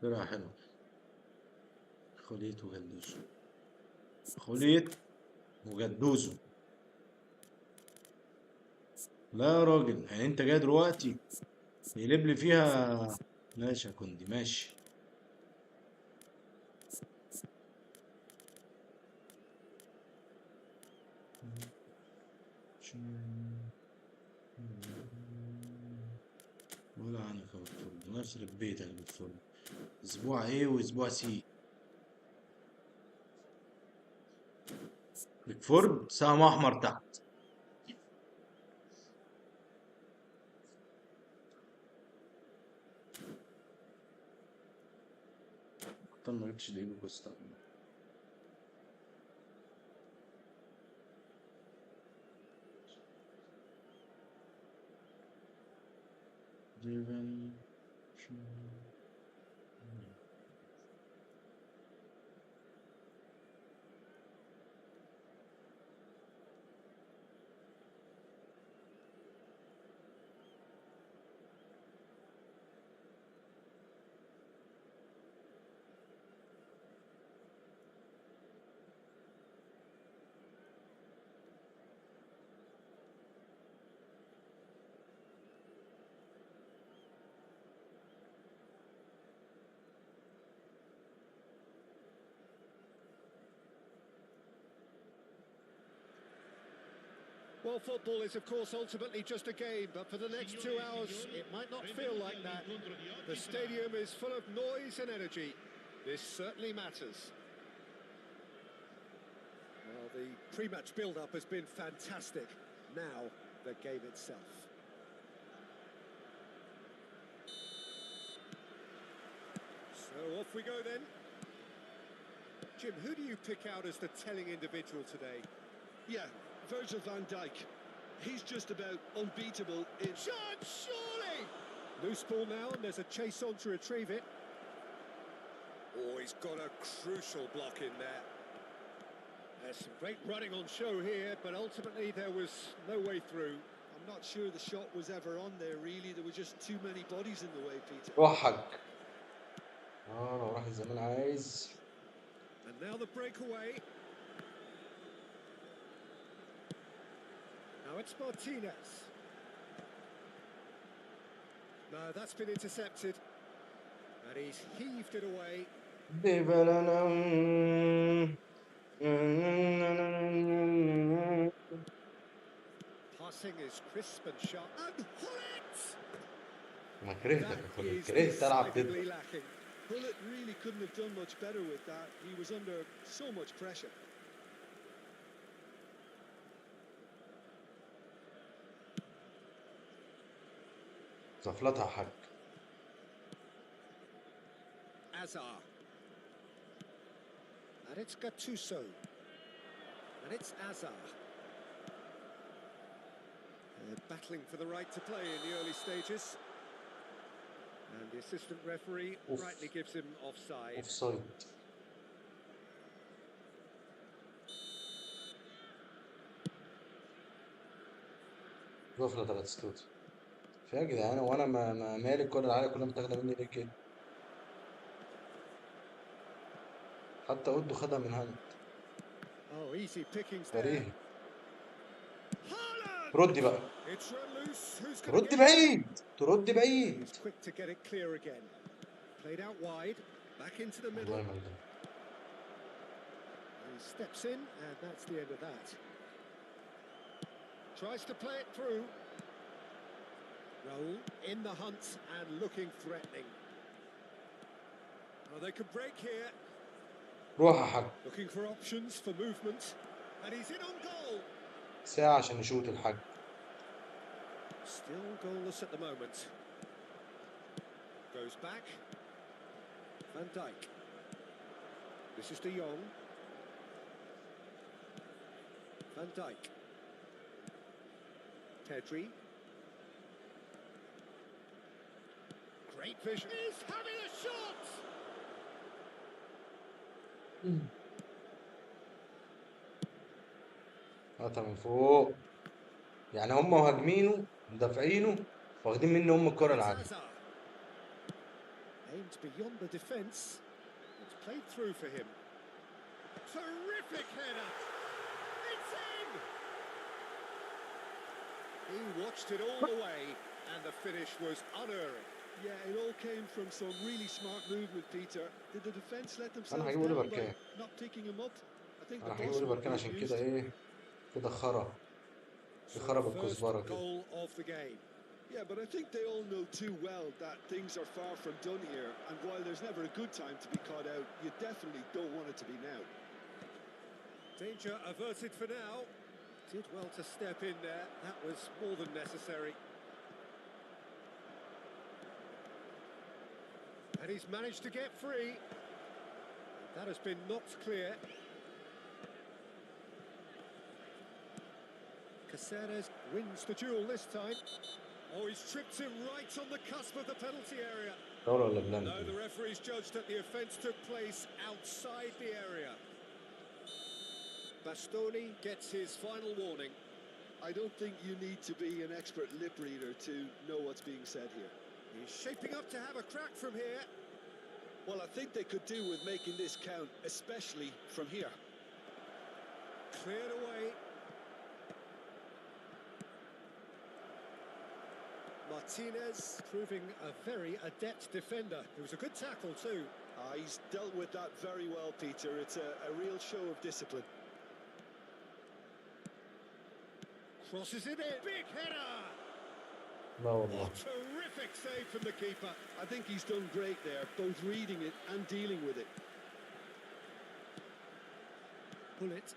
طلع حلو. خليط وجدوزه، خليط وجدوزه. لا يا راجل، يعني انت جاي دلوقتي يقلب لي فيها؟ ماشي يا كوندي ماشي. ولا عنك يا دكتور، نفس بيتك يا دكتور. اسبوع ايه واسبوع سي؟ بيكفورد سهم احمر تحت. طب ما جبتش دقيقة كوستا. Well, football is, of course, ultimately just a game, but for the next 2 hours, it might not feel like that. The stadium is full of noise and energy. This certainly matters. Well, the pre-match build-up has been fantastic. Now, the game itself. So off we go then. Jim, who do you pick out as the telling individual today? Yeah, Virgil van Dijk. He's just about unbeatable in... Shot, surely! Loose ball now, and there's a chase on to retrieve it. Oh, he's got a crucial block in there. There's some great running on show here, but ultimately there was no way through. I'm not sure the shot was ever on there, really. There were just too many bodies in the way, Peter. روحك. لو راح الزمان عايز. And now the breakaway. Now it's Martinez. No, that's been intercepted. And he's heaved it away. Passing is crisp and sharp. And Hullet! ما كرهتك يا خلود، كرهت العب ضدك. Lacking. Hullet really couldn't have done much better with that. He was under so much pressure. زفلتها حق. Azar. And it's Gattuso. And it's Azar. Battling for the right to play in the early stages. And the assistant referee rightly gives him offside. Offside. زفلة 3 ستوت. في يا جدعان، وانا ما مالي الكرة العالية كلها متاخدة مني ليه كده؟ حتى اودو خدها من هاند. فريق. ردي بقى. رد بعيد، ترد بعيد. الله يملك. Steps in, and that's the end of that. Tries to play it through. Raul in the hunt and looking threatening. Oh, they could break here. روح يا حاج. Looking for options for movement, and he's in on goal. ساعة عشان نشوت الحاج. Still goalless at the moment. Goes back. Van Dijk. This is De Jong. Van Dijk. Pedri. Great vision. He's having a shot! قطع من فوق. يعني هم مهاجمينه مدافعينه واخدين منه هم الكرة العالية. aimed beyond the defence. It's played through for him. Terrific header. It's in. He watched it all the way, and the finish was unerring. Yeah, it all came from some really smart movement, Peter. Did the defense let انا themselves هجيب down اوليفر by كام؟ not picking him up? I think the انا هجيب boss اوليفر will كام be عشان كده amused. ايه كده خرا So خرا the first بالكزبره كده. goal of the game. Yeah, but I think they all know too well that things are far from done here, and while there's never a good time to be caught out, you definitely don't want it to be now. Danger averted for now. Did well to step in there. That was more than necessary. And he's managed to get free. That has been knocked clear. Caceres wins the duel this time. Oh, he's tripped him right on the cusp of the penalty area. دولة ولا No, بلان؟ the referee's judged that the offence took place outside the area. Bastoni gets his final warning. I don't think you need to be an expert lip reader to know what's being said here. He's shaping up to have a crack from here. Well, I think they could do with making this count, especially from here. Cleared away. Martinez proving a very adept defender. It was a good tackle too. He's dealt with that very well, Peter. It's a real show of discipline. Crosses it in. Big header. لا والله. Terrific save from the keeper. I think he's done great there, both reading it and dealing with it. Bullet.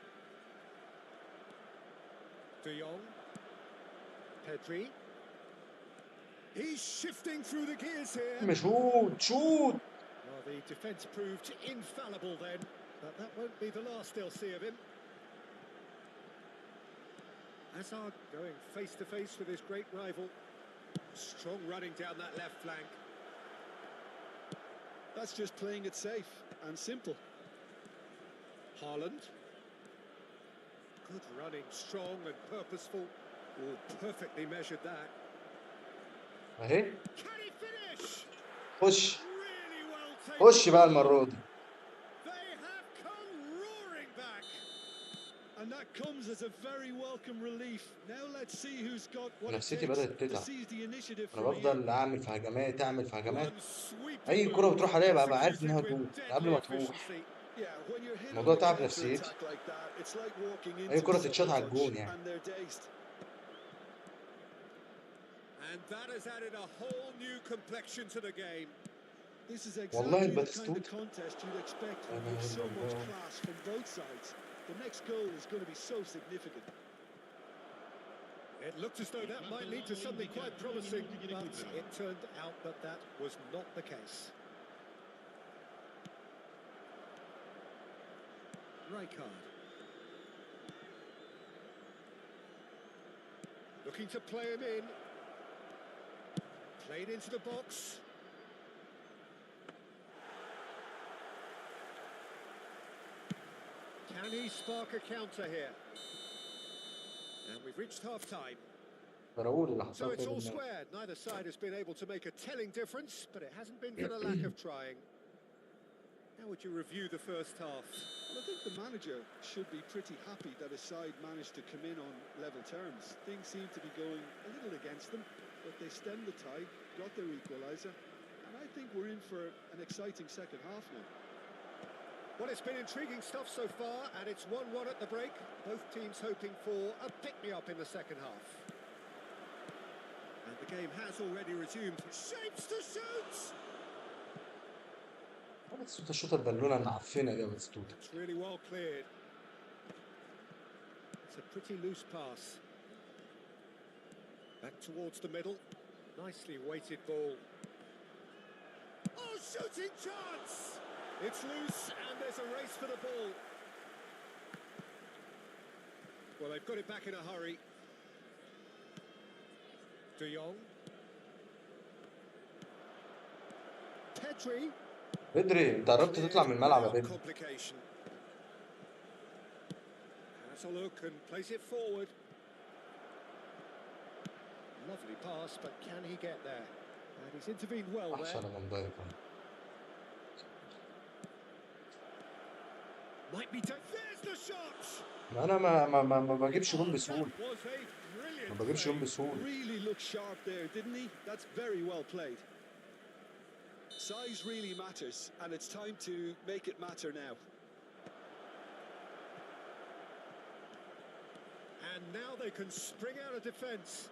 De Jong. Pedri. He's shifting through the gears here. شوت شوت. Well, the defence proved infallible then, but that won't be the last they'll see of him. Hazard going face to face with his great rival. Strong running down that left flank. That's just playing it safe and simple. Haaland. Good running, strong and purposeful. Oh, perfectly measured that. اهي Can he finish? خش Really well taken. خش بقى المرة دي. They have come roaring back. And that comes as a very welcome relief. Now let's see who's got what it نفسيتي takes بدأت to تتعب. seize the initiative انا from here. بفضل اعمل في هجمات اعمل في هجمات. One sweeping اي كرة move بتروح عليا بقى عارف executed انها with جول قبل deadly ما تروح. efficiency. Yeah, when you're hit on الموضوع a تعب counter نفسيتي. attack like that, it's like walking اي into كرة sucker تتشاط على punch الجون يعني. and they're dazed. And that has added a whole new complexion to the game. This is والله exactly the kind of الباتستوت. contest you'd expect when there's so much class from both sides. The next goal is going to be so significant. It looked as though that might lead to something quite promising, but it turned out that that was not the case. Rijkaard. Looking to play him in. Played into the box. Can he spark a counter here? And we've reached half-time. بقول اللي So حصل it's all كده. squared. Neither side has been able to make a telling difference, but it hasn't been for the lack of trying. How would you review the first half? Well, I think the manager should be pretty happy that his side managed to come in on level terms. Things seem to be going a little against them, but they stemmed the tide, got their equaliser, and I think we're in for an exciting second half now. Well, it's been intriguing stuff so far, and it's 1-1 at the break. Both teams hoping for a pick-me-up in the second half. And the game has already resumed. Shapes to shoot! باتستوتا الشوطة البالونة المعفنة دي يا باتستوتا. It's really well cleared. It's a pretty loose pass. Back towards the middle. Nicely weighted ball. Oh, shooting chance! It's loose and there's a race for the ball. Well, they've got it back in a hurry. De Jong. Pedri. بدري انت قربت تطلع من الملعب يا Without بدري. complication. Has a look and plays it forward. Lovely pass, but can he get there? And he's intervened well وحش there. على فاندايك. Might be there's the shot. ما انا ما بجيبش جون بسهوله. That was a ما brilliant بجيبش جون save. بسهوله. Really looked sharp there, didn't he? That's very well played. Size really matters, and it's time to make it matter now. And now they can spring out of defence.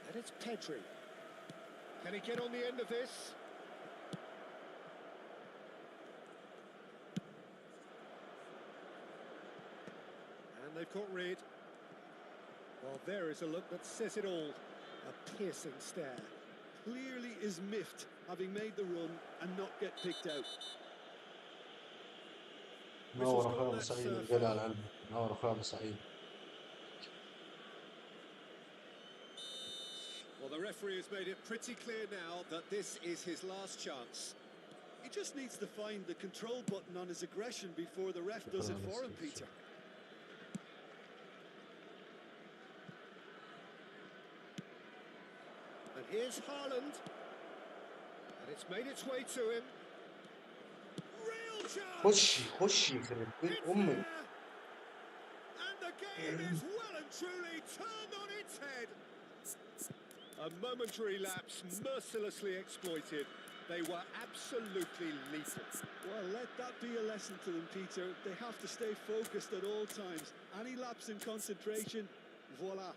And it's Pedri. Can he get on the end of this? And they've caught Reed. Well, there is a look that says it all. A piercing stare. Clearly is miffed, having made the run and not get picked out. نور اخويا ابو سعيد الغالي على قلبي. نور اخويا ابو سعيد. Well, the referee has made it pretty clear now that this is his last chance. He just needs to find the control button on his aggression before the ref does it for him, Peter. And here's Haaland. And it's made its way to him. Real chance! خشي يخرب بيت It's امي. there. And the game is well and truly turned on its head. A momentary lapse mercilessly exploited. They were absolutely lethal. Well, let that be a lesson to them, Peter. They have to stay focused at all times. Any lapse in concentration, voila.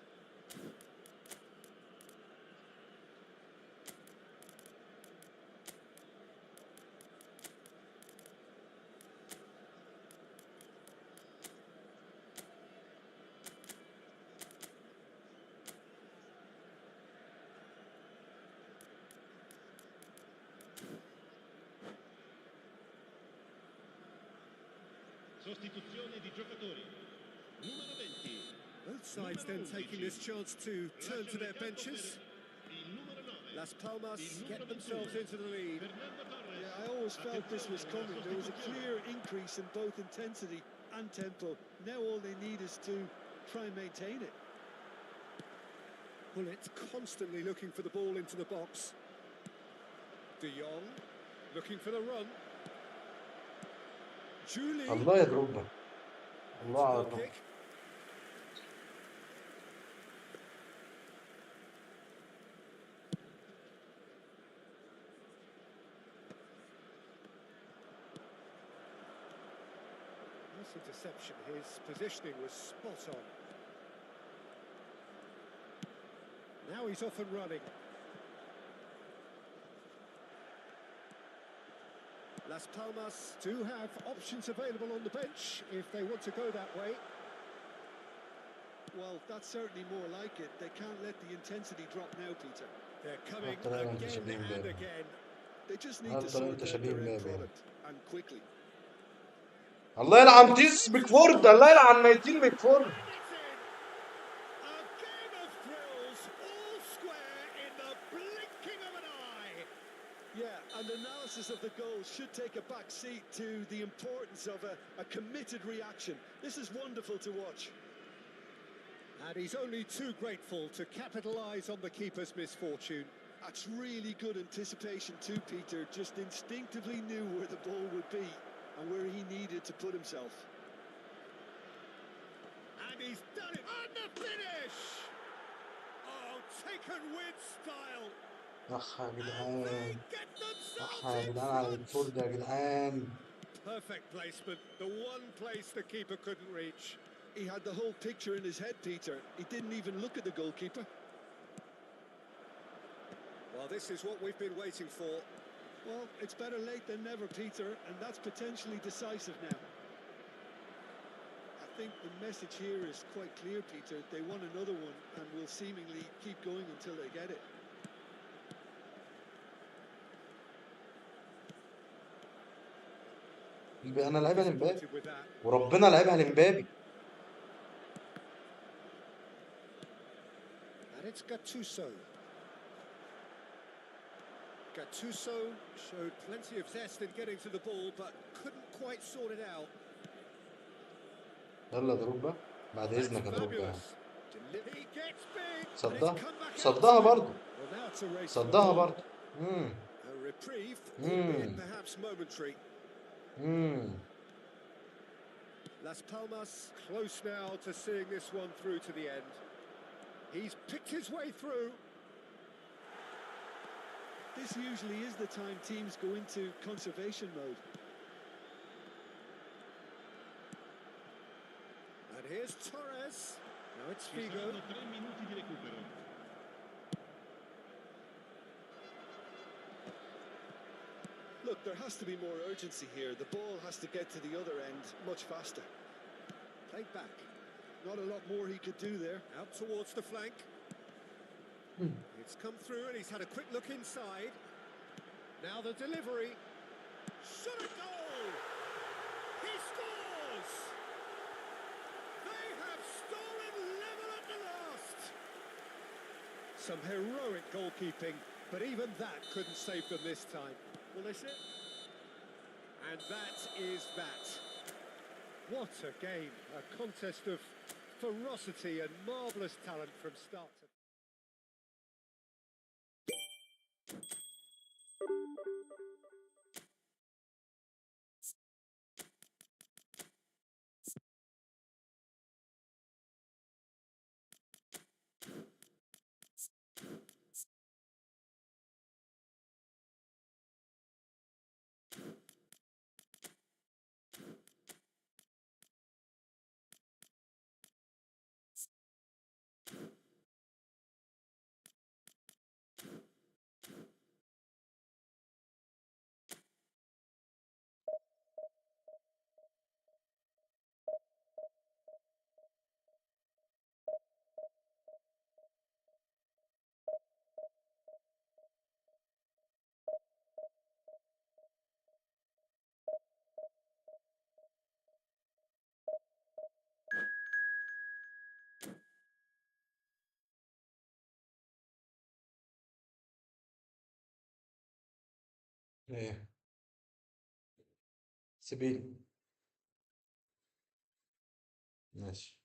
Sostituzione di giocatori. Numero 20. Both sides then taking this chance to turn to their benches. Il numero 9. Las Palmas get themselves into the lead. Fernando Torres. Yeah, I always felt this was coming. There was a clear increase in both intensity and tempo. Now all they need is to try and maintain it. Well, it's constantly looking for the ball into the box. De Jong looking for the run. Julie. الله يضربنا. الله على Goal الرب. kick. Nice interception. His positioning was spot on. Now he's off and running. Las Palmas do have options available on the bench if they want to go that way. Well, that's certainly more like it. They can't let the intensity drop now, Peter. They're coming After that, again Shabib and Baby. again. They just need After to sort that, out Shabib their end Baby. product, and quickly. الله يلعن تيس بيكفورد. الله يلعن ميتين بيكفورد. And it's in! A game of thrills, all square in the blinking of an eye. Yeah, and analysis of the goal should take a back seat to the importance of a committed reaction. This is wonderful to watch. And he's only too grateful to capitalise on the keeper's misfortune. That's really good anticipation too, Peter. Just instinctively knew where the ball would be and where he needed to put himself. And he's done it. And the finish! Oh, taken with style. اخ يا And they جدعان. get اخ themselves يا in جدعان على front. بيكفورد يا جدعان. Perfect placement, the one place the keeper couldn't reach. He had the whole picture in his head, Peter. He didn't even look at the goalkeeper. Well, this is what we've been waiting for. Well, it's better late than never, Peter, and that's potentially decisive now. I think the message here is quite clear, Peter. They want another one and will seemingly keep going until they get it. انا لعبها لمبابي Disappointed with that. وربنا لعبها لمبابي. And it's Gattuso. Gattuso showed plenty of zest in getting to the ball, but couldn't quite sort it out. يلا دروجبا بعد That's اذنك يا دروجبا. fabulous. He gets big. and it's صدها come back صدها out to him. برضه. Well, now That's a race for the صدها ball. برضه. A reprieve, albeit perhaps momentary. Las Palmas close now to seeing this one through to the end. He's picked his way through. This usually is the time teams go into conservation mode. And here's Torres. Now it's Ci Figo. saranno 3 minuti di recupero. Look, there has to be more urgency here. The ball has to get to the other end much faster. Played back. Not a lot more he could do there. Out towards the flank. It's come through and he's had a quick look inside. Now the delivery. Shot a goal! He scores! They have stolen level at the last! Some heroic goalkeeping, but even that couldn't save them this time. Will this it? And that is that. What a game. A contest of ferocity and marvellous talent from start to... ايه سيبيني. ماشي.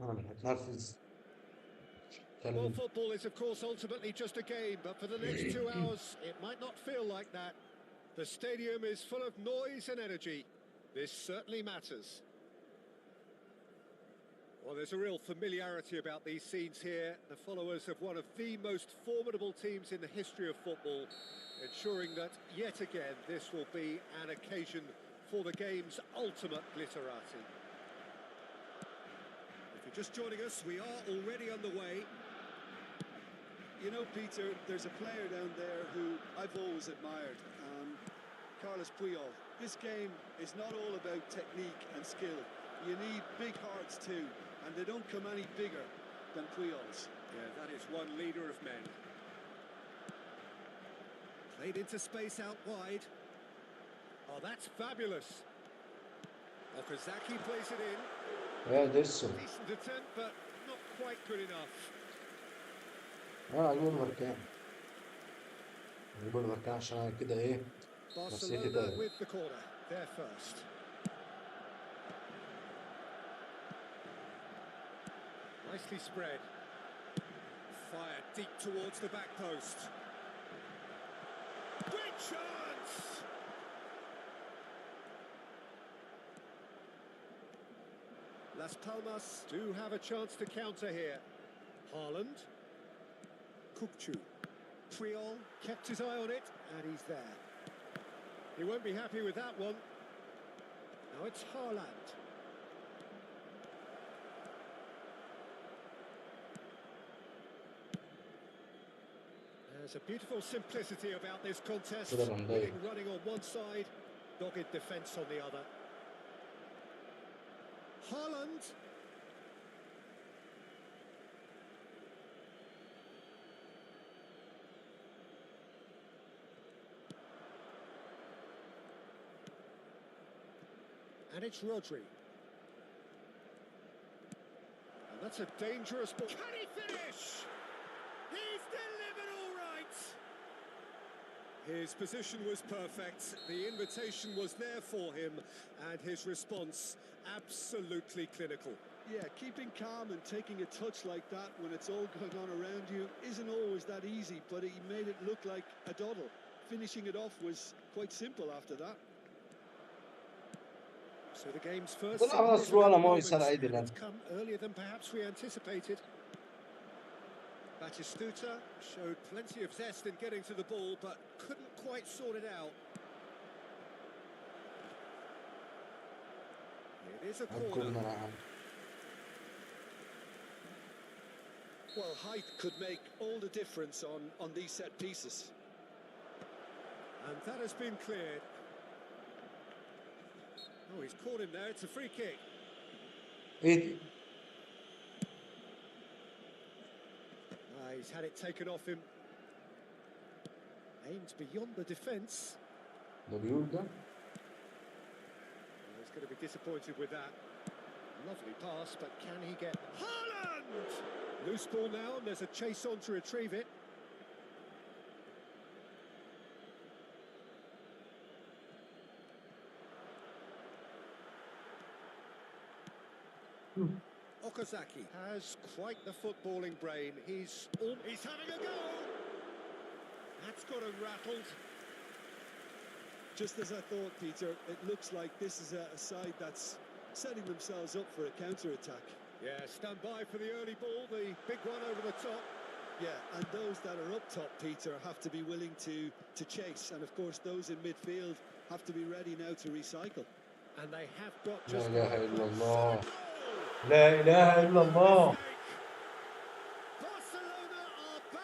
انا هتنرفز. Well, football is, of course, ultimately just a game, but for the next 2 hours, it might not feel like that. The stadium is full of noise and energy. This certainly matters. Well, there's a real familiarity about these scenes here. The followers of one of the most formidable teams in the history of football, ensuring that, yet again, this will be an occasion for the game's ultimate glitterati. If you're just joining us, we are already underway. You know, Peter, there's a player down there who I've always admired, Carlos Puyol. This game is not all about technique and skill. You need big hearts too, and they don't come any bigger than Puyol's. Yeah, that is one leader of men. Played into space out wide. Oh, that's fabulous. Okazaki plays it in. يا ديرسون. Decent attempt, but not quite good enough. اجيب البركان. اجيب البركان عشان أنا كده ايه نفسيتي Barcelona تعبت. with the corner. They're first. Nicely spread. Fired deep towards the back post. Great chance! Las Palmas do have a chance to counter here. Haaland. Kukçu. Puyol kept his eye on it, and he's there. He won't be happy with that one. Now it's Haaland. There's a beautiful simplicity about this contest. لفاندايك. Running on one side, dogged defence on the other. Haaland. And it's Rodri. And that's a dangerous ball. Can he finish? He's delivered all right. His position was perfect. The invitation was there for him, and his response absolutely clinical. Yeah, keeping calm and taking a touch like that when it's all going on around you isn't always that easy, but he made it look like a doddle. Finishing it off was quite simple after that. So the game's first طلع من الصروع لما هو يسال عيد and الان. it's come earlier than perhaps we anticipated. Batistuta showed plenty of zest in getting to the ball, but couldn't quite sort it out. It is a corner. Well, height could make all the difference on these set pieces. And that has been cleared. Oh, he's caught him there. It's a free kick. ايه He's had it taken off him. Aimed beyond the defence. ده بيقول ده. He's going to be disappointed with that. Lovely pass, but can he get... Haaland! Loose ball now, and there's a chase on to retrieve it. Okazaki has quite the footballing brain. He's having a go. That's got him rattled. Just as I thought, Peter, it looks like this is a side that's setting themselves up for a counter-attack. Yeah, stand by for the early ball, the big one over the top. Yeah, and those that are up top, Peter, have to be willing to chase. And of course, those in midfield have to be ready now to recycle. And they have got لا just... اله الا الله. لا اله الا الله.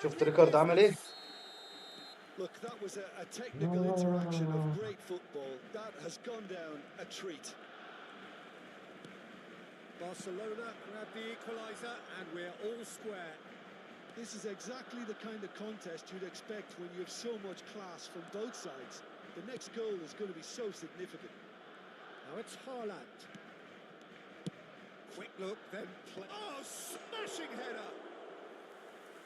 شفت ريكارد عمل ايه؟ Look, that was a technical interaction of great football. That has gone down a treat. Barcelona grabbed the equaliser, and we're all square. This is exactly the kind of contest you'd expect when you have so much class from both sides. The next goal is going to be so significant. Now it's Haaland. Quick look, then play. Oh, smashing header!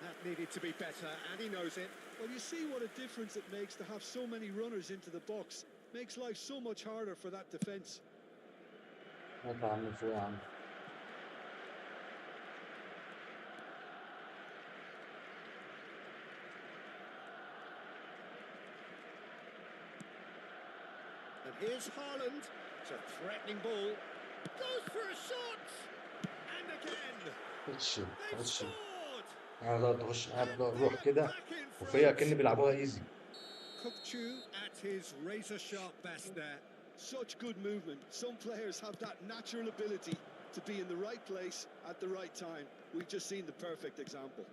That needed to be better, and he knows it. Well, you see what a difference it makes to have so many runners into the box. Makes life so much harder for that defence. اطلع من فوق يا عم. And here's Haaland. It's a threatening ball. Goes for a shot! And again! خش They've خش. scored! انا تخش And اروح they're كده back in وفيها front. كأني بيلعبوها ايزي. Kukçu at his razor-sharp best there. Such good movement. Some players have that natural ability to be in the right place at the right time. We've just seen the perfect example.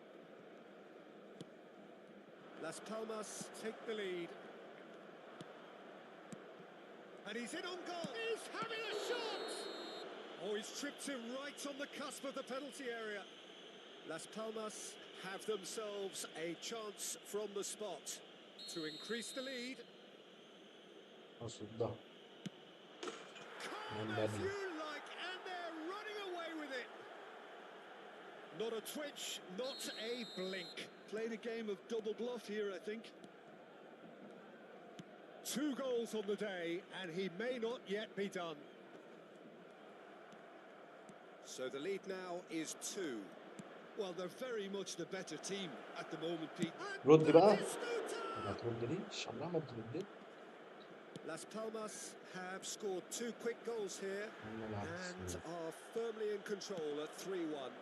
Las Palmas take the lead. And he's in on goal. He's having a shot! Oh, he's tripped him right on the cusp of the penalty area. Las Palmas have themselves a chance from the spot to increase the lead. اصدها Calm if you like, and they're running away with it. Not a twitch, not a blink. Played a game of double bluff here, I think. 2 goals on the day, and he may not yet be done. So the lead now is 2. Well, they're very much the better team at the moment, Pete. رد بقى ما تردليش الله ما تردلي. Las Palmas have scored 2 quick goals here and are firmly in control at 3-1.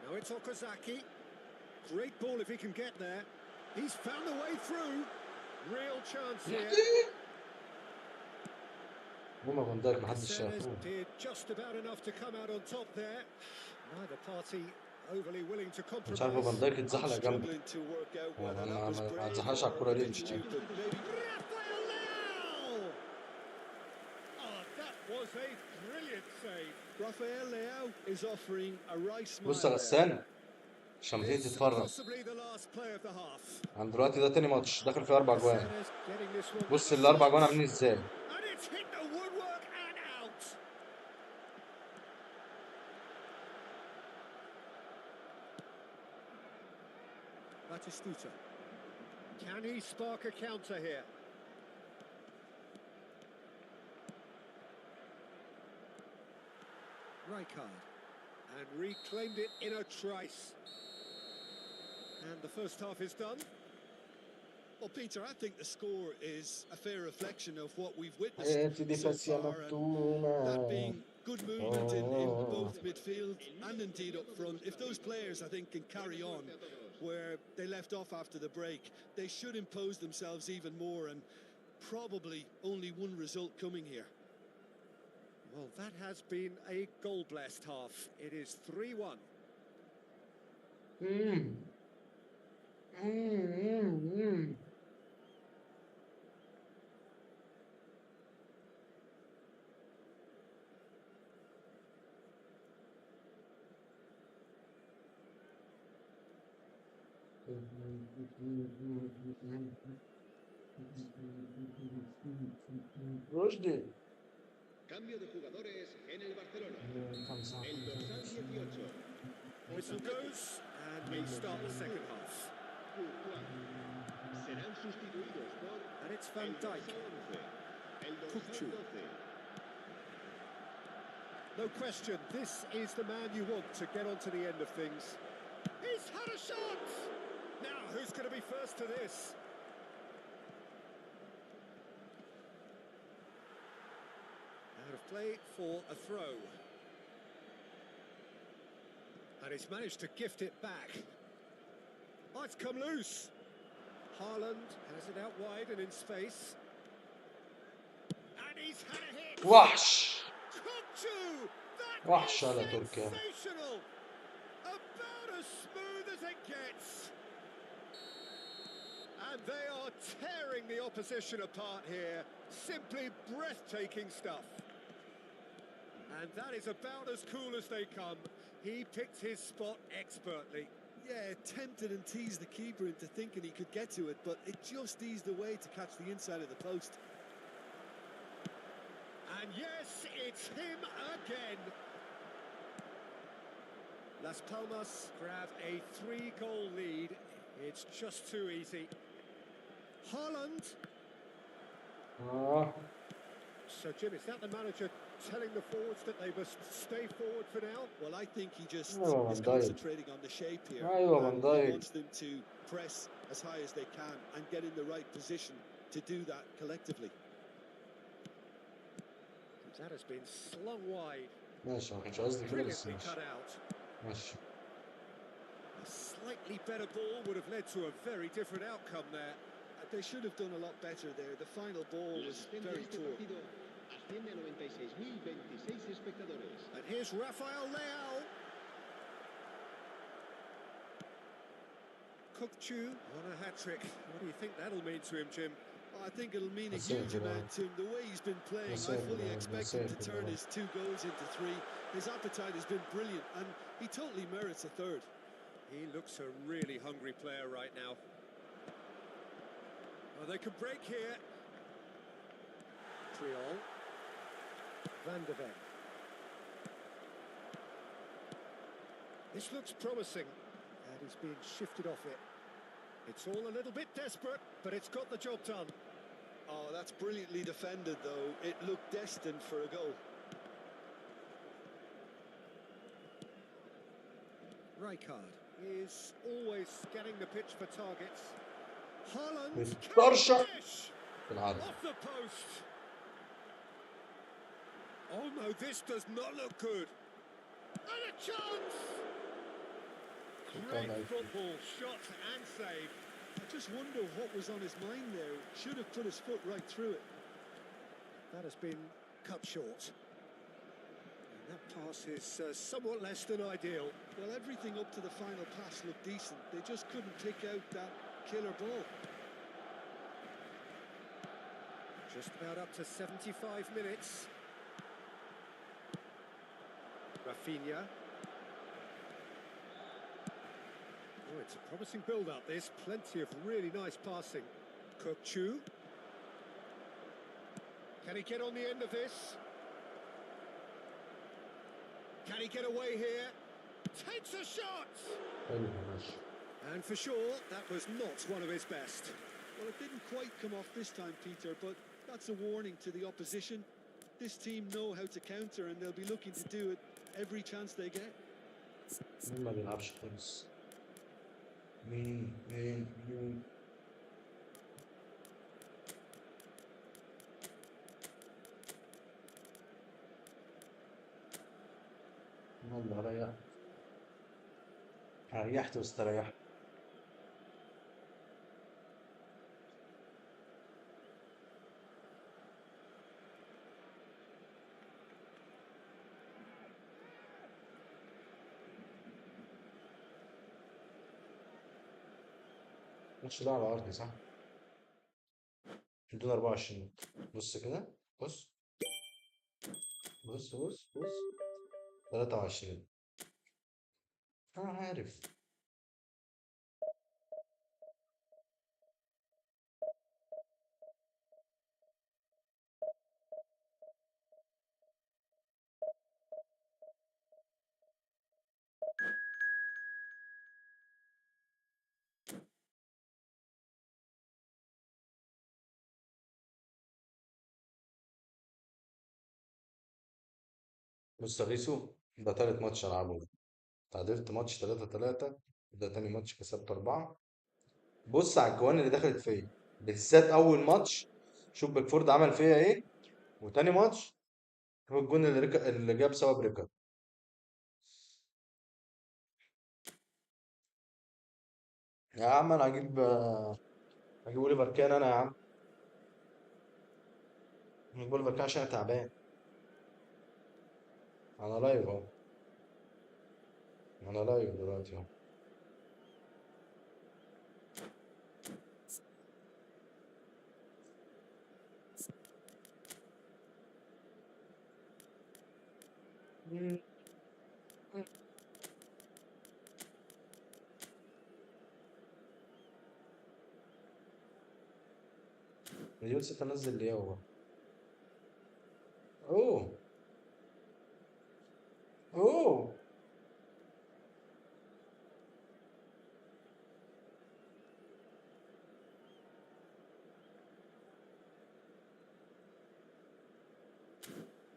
Now it's Okazaki. Great ball if he can get there. He's found a way through. Real chance here. هما فاندايك ما حدش شافوه. Did just about enough to come out on top there. Neither party overly willing to compromise. مش عارف فاندايك اتزحلق جنبي. انا ما اتزحلقش على الكورة ليه مش عارف. Was a brilliant save. Rafael Leao is offering a right smile. بص يا غسان عشان ما تيجي تتفرج. عن دلوقتي ده تاني ماتش داخل فيه 4 جوان. بص ال4 جوان عاملين ازاي. Batistuta. Can he spark a counter here? Rijkaard, and reclaimed it in a trice. And the first half is done. Well, Peter, I think the score is a fair reflection of what we've witnessed so far, and that being good movement in both midfield and indeed up front. If those players, I think, can carry on where they left off after the break, they should impose themselves even more, and probably only one result coming here. Well, that has been a goal-blessed half. It is 3-1. رشدي. Cambio de jugadores en el Barcelona. El dorsal 18. Whistle goes, and we start the second half. Serán sustituidos por And it's Van Dijk. el dorsal 12. No question, this is the man you want to get onto the end of things. He's had a shot! Now, who's going to be first to this? Out of play for a throw. And he's managed to gift it back. Oh, it's come loose. Haaland has it out wide and in space. And he's had a hit. وحش. وحش على تركيا. About as smooth as it gets. And they are tearing the opposition apart here. Simply breathtaking stuff. And that is about as cool as they come. He picked his spot expertly. Yeah, tempted and teased the keeper into thinking he could get to it, but it just eased away to catch the inside of the post. And yes, it's him again. Las Palmas grab a 3-goal lead. It's just too easy. Haaland. So, Jim, is that the manager telling the forwards that they must stay forward for now? Well, I think he just Oh, is Van Dijk. concentrating on the shape here. Van And Dijk. he wants them to press as high as they can and get in the right position to do that collectively. That has been slung wide. ماشي ما كانش قصدي كده بس Brilliantly ماشي. cut out. ماشي. A slightly better ball would have led to a very different outcome there. They should have done a lot better there. The final ball was very poor. Asciende a 96.026 espectadores. And here's Rafael Leao. Cookchu on a hat-trick. What do you think that'll mean to him, Jim? I think it'll mean a That's it, huge Bilal. amount to him. The way he's been playing, That's I it, fully Bilal. expect That's him it, to turn Bilal. his 2 goals into 3. His appetite has been brilliant, and he totally merits a third. He looks a really hungry player right now. Well, they could break here. Triol. Van de Ven. This looks promising, and he's being shifted off it. It's all a little bit desperate, but it's got the job done. Oh, that's brilliantly defended, though. It looked destined for a goal. Rijkaard is always scanning the pitch for targets. Haaland can طرشة finish بالعرض. off the post. Oh no, this does not look good. And a chance! Great football, shot and save. I just wonder what was on his mind there. Should have put his foot right through it. That has been cut short. And that pass is somewhat less than ideal. Well, everything up to the final pass looked decent. They just couldn't pick out that killer ball. Just about up to 75 minutes. Rafinha. Oh, it's a promising build-up. There's plenty of really nice passing. Kokchu. Can he get on the end of this? Can he get away here? Takes a shot! حلو ماشي. And for sure, that was not one of his best. Well, it didn't quite come off this time, Peter, but that's a warning to the opposition. This team know how to counter, and they'll be looking to do it every chance they get. مين ما بيلعبش خالص؟ مين والله ريحت واستريحت. الماتش ده على أرضي صح؟ ادونا 24. بص كده، بص 23. أنا عارف. بص يا غيسو، ده تالت ماتش ألعبه. تعادلت ماتش 3-3، ده تاني ماتش كسبت 4. بص على الجوان اللي دخلت فيا، بالذات أول ماتش. شوف بيكفورد عمل فيا إيه، وتاني ماتش هو الجون اللي جاب سبب ريكا. يا عم أنا هجيب أوليفر كان أنا يا عم. هجيب أوليفر كان عشان أنا تعبان. أنا لايف أهو. أنا لايف دلوقتي أهو. يوسف نزل ليه هو؟ أوه أوه.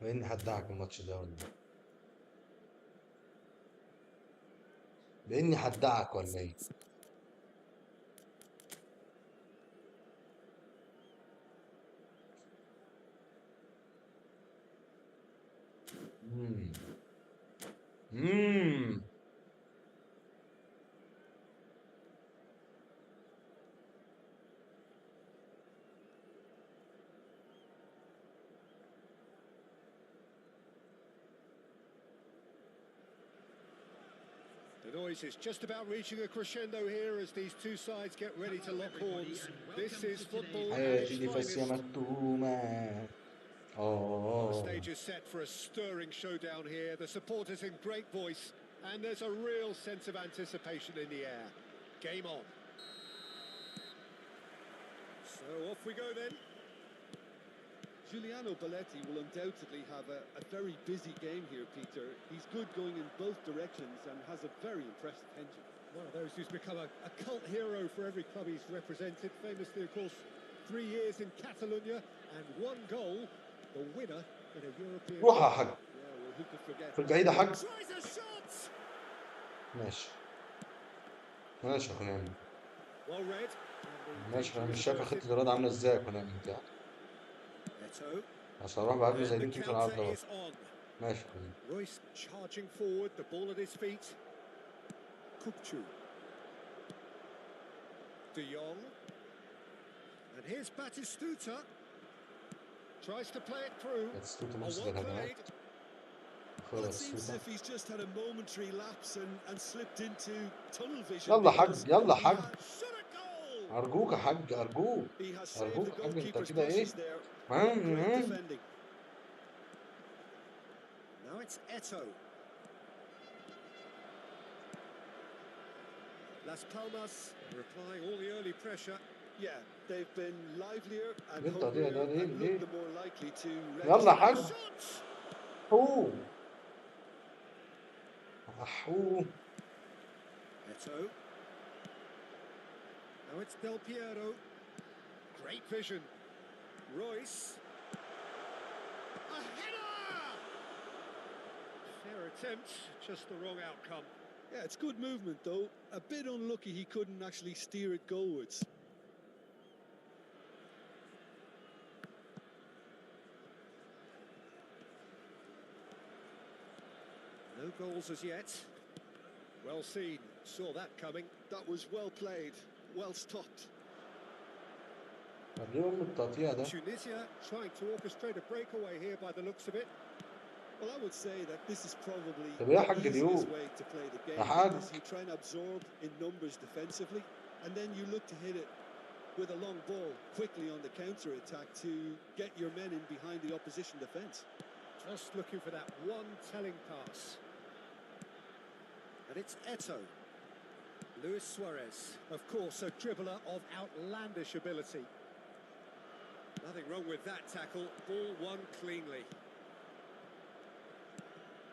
بإني هدعك الماتش ده ولا إيه؟ بإني هدعك ولا إيه؟ مم. مم. The noise is just about reaching a crescendo here as these two sides get ready to lock horns. This is football at حياتي its دي فاسية finest. مكتومة. The stage is set for a stirring showdown here. The supporters in great voice, and there's a real sense of anticipation in the air. Game on. So off we go then. Giuliano Belletti will undoubtedly have a very busy game here, Peter. He's good going in both directions and has a very impressive engine. One of those who's become a cult hero for every club he's represented. Famously, of course, 3 years in Catalonia and 1 goal, the winner in a European. روح يا حاج. Yeah, well, who could forget? في البعيد يا حاج. Tries a shot. ماشي. ماشي يا كونامي. Well read. ماشي، انا مش شايف خطة الرياضة عاملة ازاي يا كونامي انت يعني. Eto. عشان اروح بهجمة زي And دي the ممكن العب counter ضغط. is on. ماشي يا كونامي. Royce charging forward, the ball at his feet. Kupchu. De Jong. And here's Batistuta. Tries to play it through. باتيستوتا Oh, نص well الهجمات. played. Well, أخيرا it seems as باتيستوتا. if he's just had a momentary lapse and slipped into tunnel vision. يلا حاج، because يلا he حاج. Shot a goal! أرجوك يا حاج، أرجوك. He has saved أرجوك the يا حاج، أنت goalkeeper's كده إيه؟ patience there. Great defending. Now it's Eto. Las Palmas replying all the early pressure. Yeah, they've been livelier and انت hungrier ده ليه and ليه؟ look the more likely to يلا يا register. حاج. Shot! أوه. أحوه. Eto. Now it's Del Piero. Great vision. Royce. A header! Fair attempt, just the wrong outcome. Yeah, it's good movement though. A bit unlucky he couldn't actually steer it goalwards. No goals as yet. Well seen, saw that coming. That was well played, well stopped. طب ليه أم التقطيع ده؟ Tunisia trying to orchestrate a breakaway here by the looks of it. Well, I would say that this is probably طب إيه يا the حاج easiest ديوب؟ way to play the يا game حاج. because you try and absorb in numbers defensively and then you look to hit it with a long ball quickly on the counter attack to get your men in behind the opposition defence. Just looking for that one telling pass. And it's Eto. Luis Suarez, of course, a dribbler of outlandish ability. Nothing wrong with that tackle, ball won cleanly.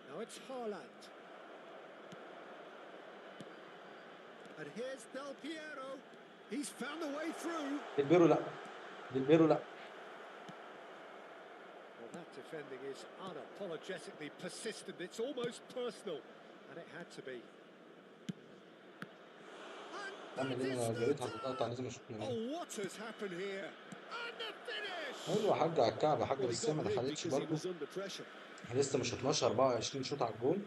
Now it's Haaland. And here's Del Piero. He's found a way through. ديلبيرو لا. ديلبيرو لا. Well, that defending is unapologetically persistent. It's almost personal. And it had to be. تعمل ايه؟ انا جريت هتتقطع لازم اشوف Oh, منين. what has happened here? And the finish! حلو يا حاج على الكعب يا حاج، Well, he بس هي got ما rid دخلتش because he برضه. was under pressure. لسه مش 12 24 شوط على الجون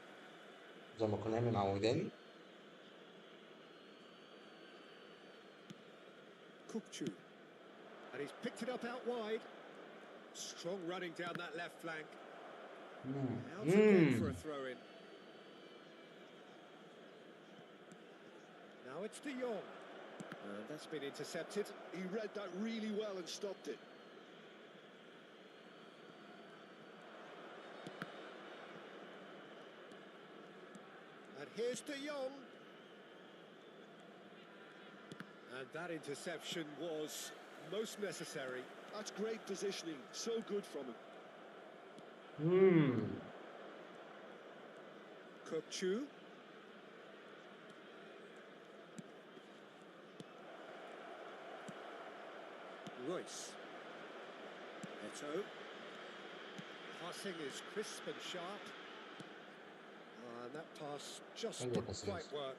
زي ما كنا معوداني. Kupchu. And he's picked it up out wide. Strong running down that left flank. Out again for a throw in. Now it's De Jong. And that's been intercepted. He read that really well and stopped it. And here's De Jong. And that interception was most necessary. That's great positioning, so good from him. Kupchu. Royce. Eto. Passing is crisp and sharp. And that pass just didn't quite work.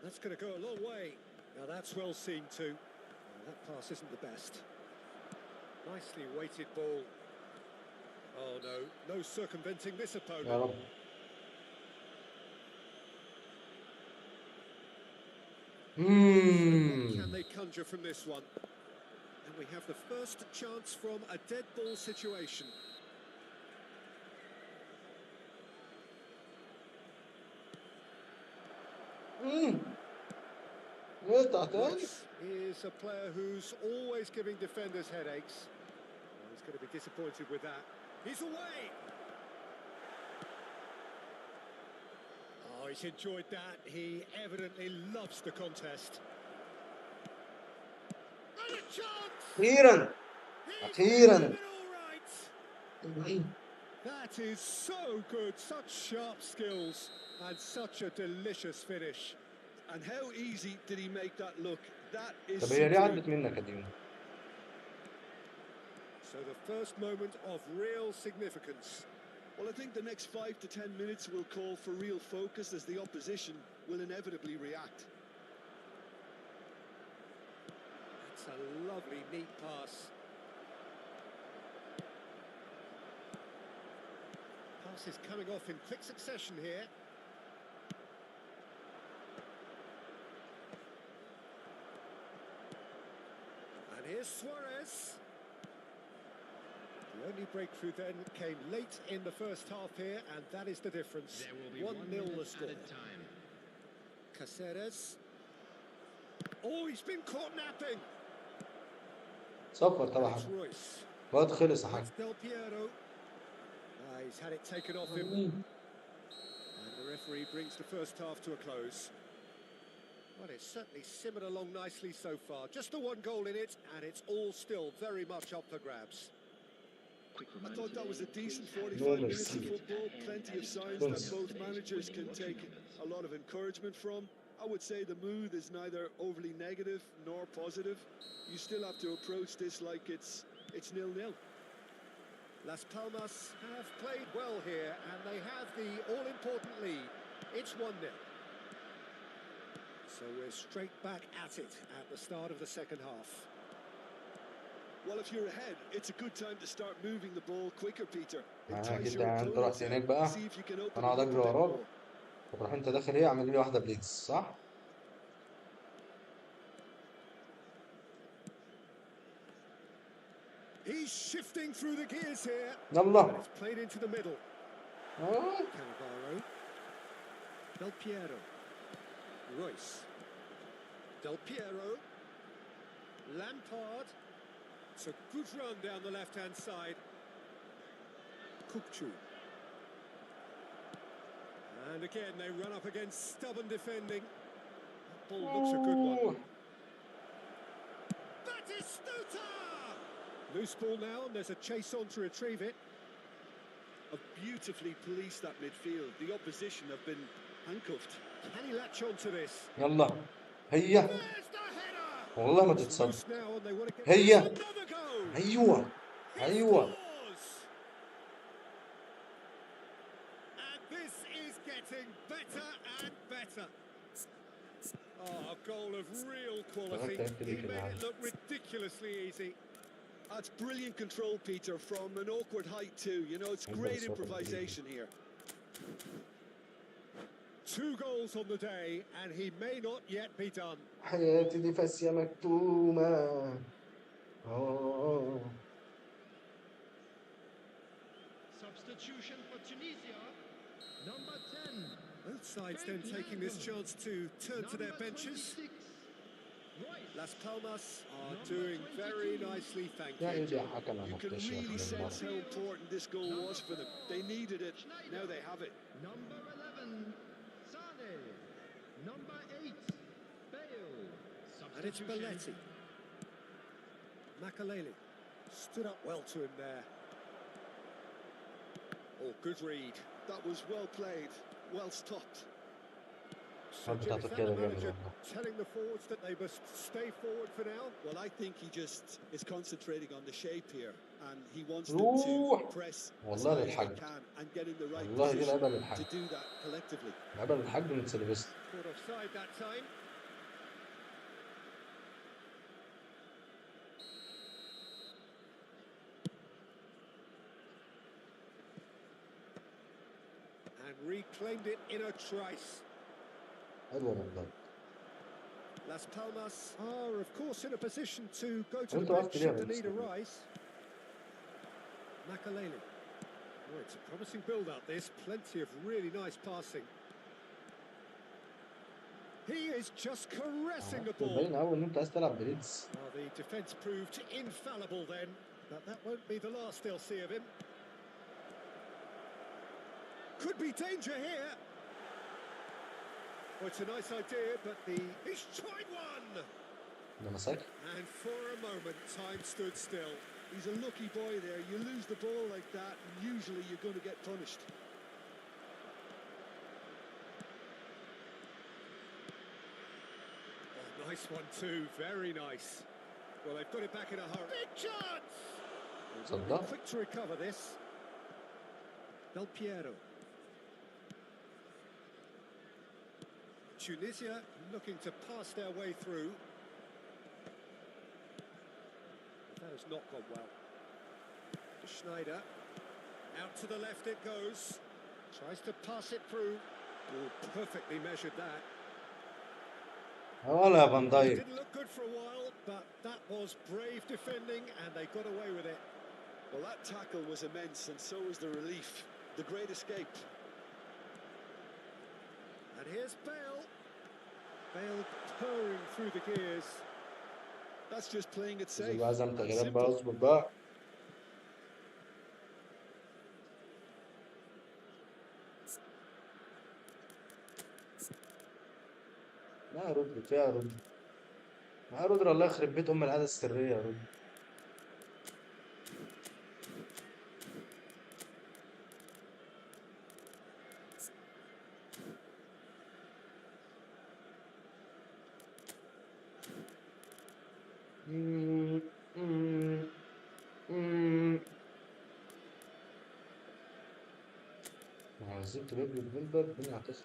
That's going to go a long way. Now that's well seen too. Well, that pass isn't the best. Nicely weighted ball. Oh no, no circumventing this يا opponent. رب. What can they conjure from this one? And we have the first chance from a dead ball situation. اقطع تاني. Royce is a player who's always giving defenders headaches. Well, he's going to be disappointed with that. He's away. Oh, he's enjoyed that. He evidently loves the contest. And a chance. اخيرا He's اخيرا. doing it all right. That is so good. Such sharp skills and such a delicious finish. And how easy did he make that look? That is طب هي ليه superb. عدت منك يا ديمو؟ So the first moment of real significance. Well, I think the next 5 to 10 minutes will call for real focus as the opposition will inevitably react. That's a lovely, neat pass. Pass is coming off in quick succession here. And here's Suarez. The only breakthrough then came late in the first half here, and that is the difference. 1-0 the score. Caceres. Oh, he's been caught napping. صفر طبعا. It's Royce. الوقت خلص يا حاج. It's Del Piero. He's had it taken off him. And the referee brings the first half to a close. Well, it's certainly simmered along nicely so far. Just the one goal in it, and it's all still very much up for grabs. I thought that was a decent 45 No minutes of mercy. football. Plenty of signs No that mercy. both managers can take a lot of encouragement from. I would say the mood is neither overly negative nor positive. You still have to approach this like it's 0-0. Las Palmas have played well here, and they have the all-important lead. It's 1-0. So we're straight back at it at the start of the second half. Well, if you're ahead, it's a good time to start moving the ball quicker, Peter. أنا Entice كده your أنت opponents رحت هناك out. بقى. See if you can open أنا them قاعد up a أجري bit وراك. more. تروح أنت داخل إيه؟ أعمل لي واحدة بليدز صح؟ He's shifting through the gears here. يلا. And it's played into the middle. Cannavaro. Del Piero. Royce. Del Piero. Lampard. It's a good run down the left-hand side. Kukçu. And again, they run up against stubborn defending. That ball looks a good one. Batistuta! Loose ball now, and there's a chase on to retrieve it. Have beautifully policed that midfield. The opposition have been handcuffed. Can he latch on to this? يلا. هيا. There's the header! والله ما It's تتصدق. loose now, and they want to get هيا. another goal! أيوه. He أيوه. scores! And this is getting better and better. Oh, a goal of real quality. He made it look ridiculously easy. That's brilliant control, Peter, from an awkward height too. You know, it's great improvisation here. 2 goals on the day, and he may not yet be done. حياتي دي فاسية مكتومة. Substitution for Tunisia, number 10. Both sides then taking this chance to turn to their benches. Las Palmas are doing very nicely, thank يا you. إيدي يا حكم أنا You can مختشي really من sense المرة. how important this goal was for them. They needed it. Now they have it. Number 11, Sane. Number 8, Bale. And it's Belletti. Makaleli stood up well to him there. Oh, good read. That was well played, well stopped. So, Hadi Jim, is tatlı that kere the geldi manager valla. telling the forwards that they must stay forward for now? Well, I think he just is concentrating on the shape here, and he wants them to روح. press as والله high as they للحق. can and get in the right والله دي position لعبة للحق. to do that collectively. لعبة للحق من سيلفستر. Caught offside that time. And reclaimed it in a trice. حلوة والله. Las Palmas are, of course, in a position to go to the أنت وقفت bench ليه يا should the بنت need سيدي؟ arise. Makaleli. Oh, it's a promising build-up, this. Plenty of really nice passing. He is just caressing the ball. باين قوي ان انت عايز تلعب بريدز. Well, the defence proved infallible then, but that won't be the last they'll see of him. Could be danger here. Well, it's a nice idea, but he's tried one. ده مساك. And for a moment, time stood still. He's a lucky boy there. You lose the ball like that, and usually you're going to get punished. Oh, nice one too, very nice. Well, they've got it back in a hurry. Big chance! صدق. Quick to recover this. Del Piero. Tunisia looking to pass their way through. That has not gone well. Schneider. Out to the left it goes. Tries to pass it through. Oh, perfectly measured that. ولا لفاندايك. Didn't look good for a while, but that was brave defending and they got away with it. Well, that tackle was immense, and so was the relief. The great escape. And here's Bale. Bale purring through the gears. That's just playing it safe. لازم and تغييرات simple. بقى، اظبط بقى. لا يا رودري، فيها يا رودري. يا رودري الله يخرب بيت ام العاده السريه يا رودري. عايزين تجيب لي الجول ده الدنيا هتصل.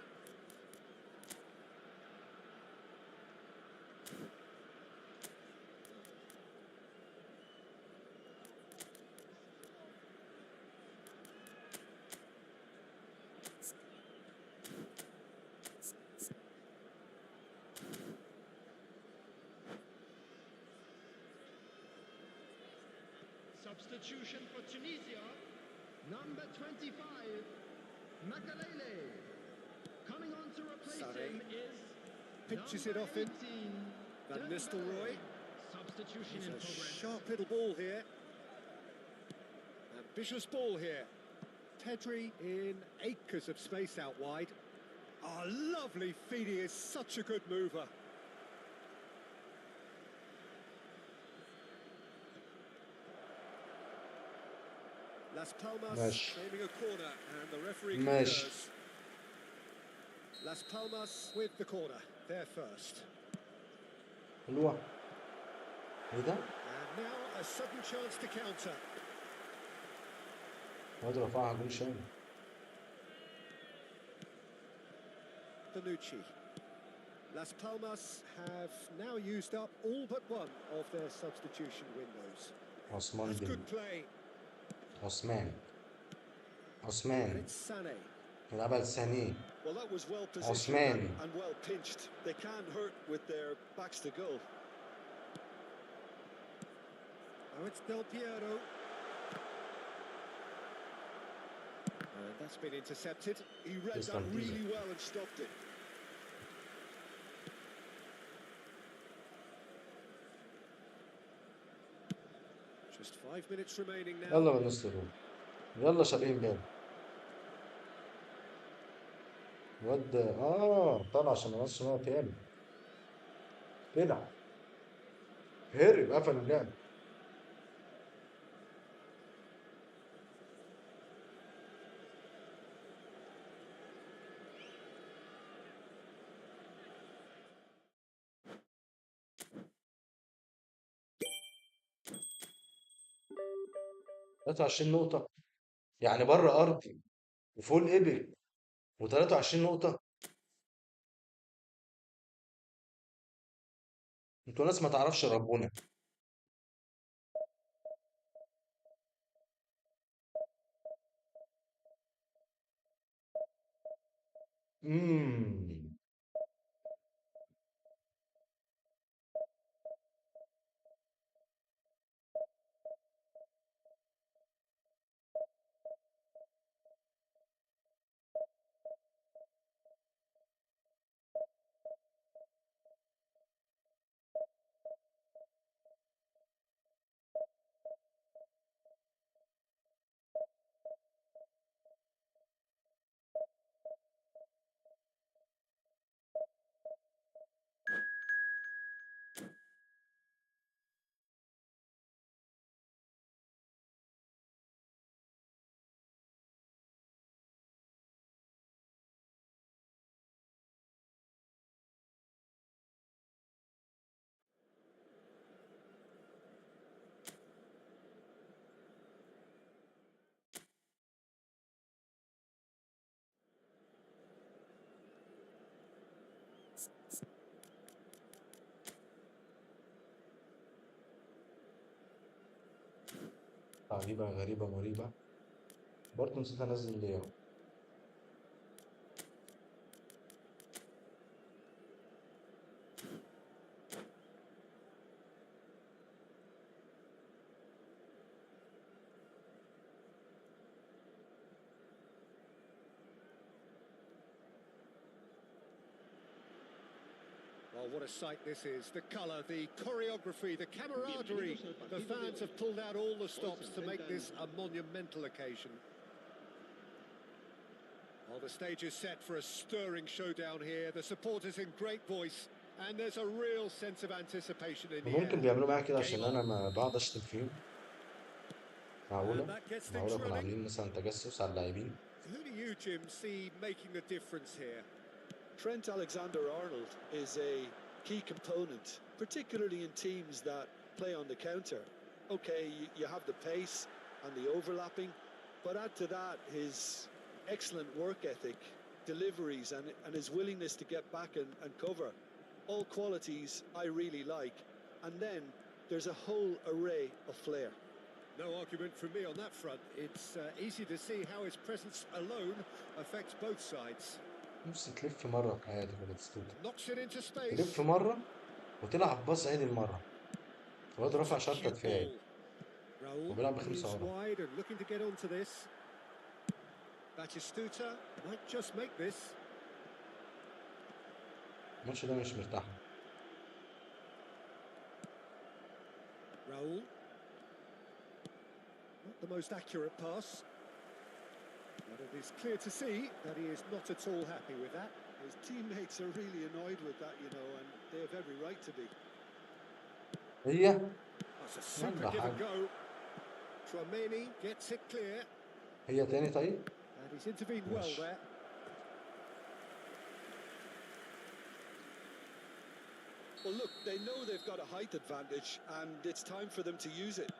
Substitution for Tunisia, number 25, Makalele. Coming on to replace Sorry. him is Pinches number it off in. 18, Van Dembele. Nistelrooy. Substitution It's in a progress. sharp little ball here. Ambitious ball here. Pedri in acres of space out wide. Oh, lovely feed. He is such a good mover. Las Palmas ماشي. aiming a corner and the referee ماشي. concurs. Las Palmas with the corner. They're first. حلوة. ايه ده؟ And now a sudden chance to counter. واد رفعها جول شامل. Bonucci. Las Palmas have now used up all but one of their substitution windows. عثمان That's بن good play. عثمان And عثمان it's Sané. يلعبها لسانيه. Well, that was well positioned Osman. and well pinched. They can't hurt with their backs to goal. Oh, it's Del Piero. And that's been intercepted. He read Just that one really teaser. well and stopped it. Just 5 minutes remaining now. يلا بالنص الروم. يلا شارين بال. الواد طلع عشان ما نقصش نقط تاني. كده هرب قفل اللعب. و23 نقطة، يعني بره أرضي وفول إبل و23 نقطة. انتوا ناس ما تعرفش ربنا. امم عجيبة غريبة مريبة. برضه نسيت انزل ليه. Oh, what a sight this is. The colour, the choreography, the camaraderie. The fans have pulled out all the stops to make this a monumental occasion. Well, the stage is set for a stirring showdown here. The supporters in great voice, and there's a real sense of anticipation in the وممكن air. بيعملوا معايا كده Game عشان انا on. ما بقعد اشتم فيهم. And معقولة؟ that gets things معقولة كانوا running. عاملين مثلا تجسس على اللاعبين؟ Who do you, Jim, see making the difference here? Trent Alexander-Arnold is a key component, particularly in teams that play on the counter. Okay, you have the pace and the overlapping, but add to that his excellent work ethic, deliveries, and his willingness to get back and cover. All qualities I really like. And then there's a whole array of flair. No argument from me on that front. It's easy to see how his presence alone affects both sides. نفسي تلف مرة في حياتك يا باتيستوتا. Knocks it into space. تلف مرة وتلعب باص عادل مرة. الواد It's رافع a شرطة cute دفاعي ball. Raul وبيلعب بخمسة is ورا. wide and looking to get onto this. Batistuta might just make this. الماتش ده مش مرتاح. Raul. Not the most accurate pass. But it is clear to see that he is not at all happy with that. His teammates are really annoyed with that, you know, and they have every right to be. هي That's a super يلا give and حاج. go. Tramini gets it clear. هي تاني طيب. And he's intervened well ماشي. there. Well, look, they know they've got a height advantage, and it's time for them to use it.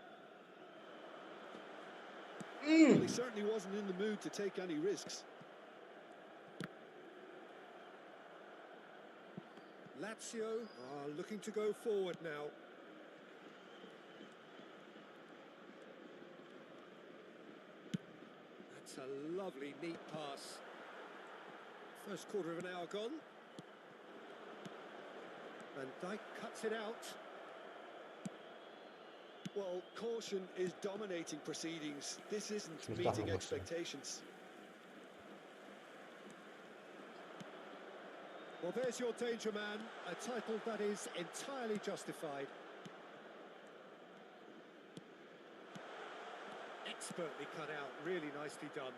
Well, he certainly wasn't in the mood to take any risks. Lazio are looking to go forward now. That's a lovely, neat pass. First quarter of an hour gone. Van cuts it out. Well, caution is dominating proceedings. This isn't مرتاح meeting بالماتش ده. expectations. Well, there's your danger man, a title that is entirely justified. Expertly cut out, really nicely done.